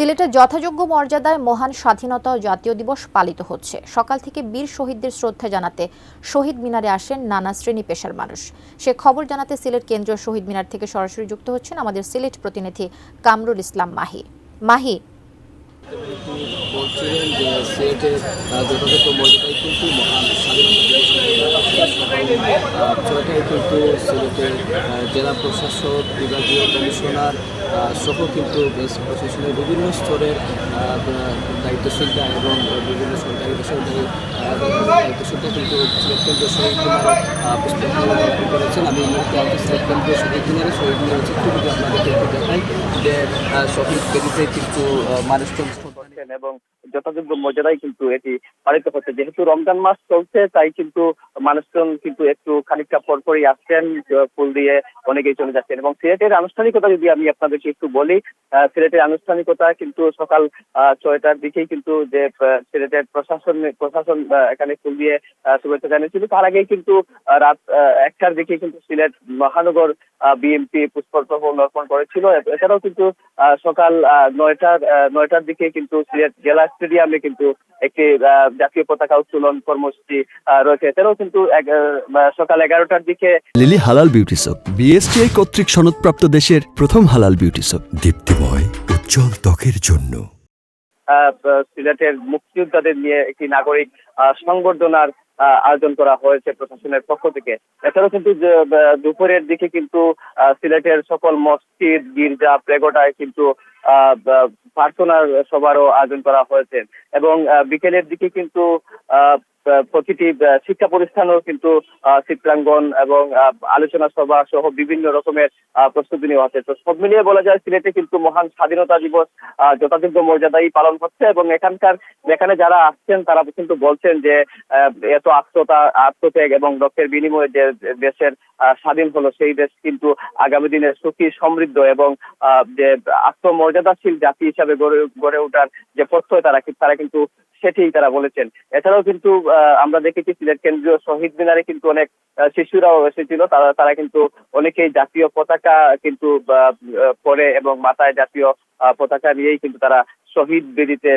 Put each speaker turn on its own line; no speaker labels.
সিলেটে যথাযোগ্য মর্যাদায় মহান স্বাধীনতা ও জাতীয় দিবস পালিত হচ্ছে। সকাল থেকে বীর শহীদদের শ্রদ্ধা জানাতে শহীদ মিনারে আসেন নানা শ্রেণী পেশার মানুষ। সে খবর জানাতে সিলেট কেন্দ্রীয় শহীদ মিনার থেকে সরাসরি যুক্ত হচ্ছেন আমাদের সিলেট প্রতিনিধি কামরুল ইসলাম মাহি।
বলছিলেন যে সিলেটের যথাযথ মর্যাদায় কিন্তু মহান স্বাধীনতা ছয়টায় কিন্তু সিলেটের জেলা প্রশাসক, বিভাগীয় কমিশনার সহ কিন্তু প্রশাসনের বিভিন্ন স্তরের দায়িত্বশীলতা এবং বিভিন্ন সরকারি বেসরকারি দায়িত্বশীলতা কিন্তু সিলেট কেন্দ্রীয় শহীদ মিনারে পুষ্পাঞ্জলি করেছেন। আমি এই মুহূর্তে আমাদের সিলেট কেন্দ্রীয় শহীদ মিনারের চিত্রগুলি আপনাদেরকে একটু দেখাই যে শহীদ বেদিতে কিন্তু মানুষজন এবং যথাযোগ্য মর্যাদায় কিন্তু এটি পালিত হচ্ছে। যেহেতু রমজান মাস চলছে তাই কিন্তু মানুষজন কিন্তু একটু খানিকটা পরপরই আসছেন, ফুল দিয়ে অনেকেই চলে যাচ্ছেন। এবং সিলেটের আনুষ্ঠানিকতা যদি আমি আপনাদেরকে একটু বলি, সিলেটের আনুষ্ঠানিকতা কিন্তু সকাল 6টার দিকেই কিন্তু যে সিলেটের প্রশাসন এখানে ফুল দিয়ে শুভেচ্ছা জানিয়েছিল। তার আগেই কিন্তু রাত 1টার দিকে কিন্তু সিলেট মহানগর বিএনপি পুষ্পস্তবক অর্পণ করেছিল। এছাড়াও কিন্তু সকাল 9টার দিকে কিন্তু সিলেট জেলা স্টেডিয়ামে কিন্তু একটি জাতীয় পতাকা উত্তোলন কর্মসূচি রয়েছে। এছাড়াও কিন্তু সকাল 11টার দিকে
লিলি হালাল বিউটি সোপ, বিএসটিআই কর্তৃক সনদপ্রাপ্ত দেশের প্রথম হালাল বিউটি সোপ, দীপ্তিময় উজ্জ্বল ত্বকের জন্য।
সিলেটের মুক্তিযোদ্ধাদের নিয়ে একটি নাগরিক সংবর্ধনার আয়োজন করা হয়েছে প্রশাসনের পক্ষ থেকে। এছাড়াও কিন্তু দুপুরের দিকে কিন্তু সিলেটের সকল মসজিদ, গির্জা, প্রেগোটায় কিন্তু প্রার্থনার সভারও আয়োজন করা হয়েছে। এবং বিকেলের দিকে কিন্তু প্রতিটি শিক্ষা প্রতিষ্ঠানও কিন্তু চিত্রাঙ্গন এবং আলোচনা সভা সহ বিভিন্ন রকমের প্রস্তুতি নেওয়া হচ্ছে। তো সব মিলিয়ে বলা যায় সিলেটে কিন্তু মহান স্বাধীনতা দিবস যথাযোগ্য মর্যাদায় পালন হচ্ছে। এবং এখানে যারা আসছেন তারা কিন্তু বলছেন যে এত আত্মত্যাগ এবং রক্তের বিনিময়ে যে দেশের স্বাধীন হলো, সেই দেশ কিন্তু আগামী দিনে সুখী, সমৃদ্ধ এবং যে আত্মমর্যাদাশীল জাতি হিসাবে গড়ে ওঠার যে প্রত্যয় তারা কিন্তু সেটি তারা বলেছেন। এছাড়াও কিন্তু আমরা দেখেছি সিলেট কেন্দ্রীয় শহীদ মিনারে কিন্তু অনেক শিশুরাও এসেছিল। তারা কিন্তু অনেকেই জাতীয় পতাকা কিন্তু পরে এবং মাথায় জাতীয় পতাকা নিয়েই কিন্তু তারা শহীদ বেদিতে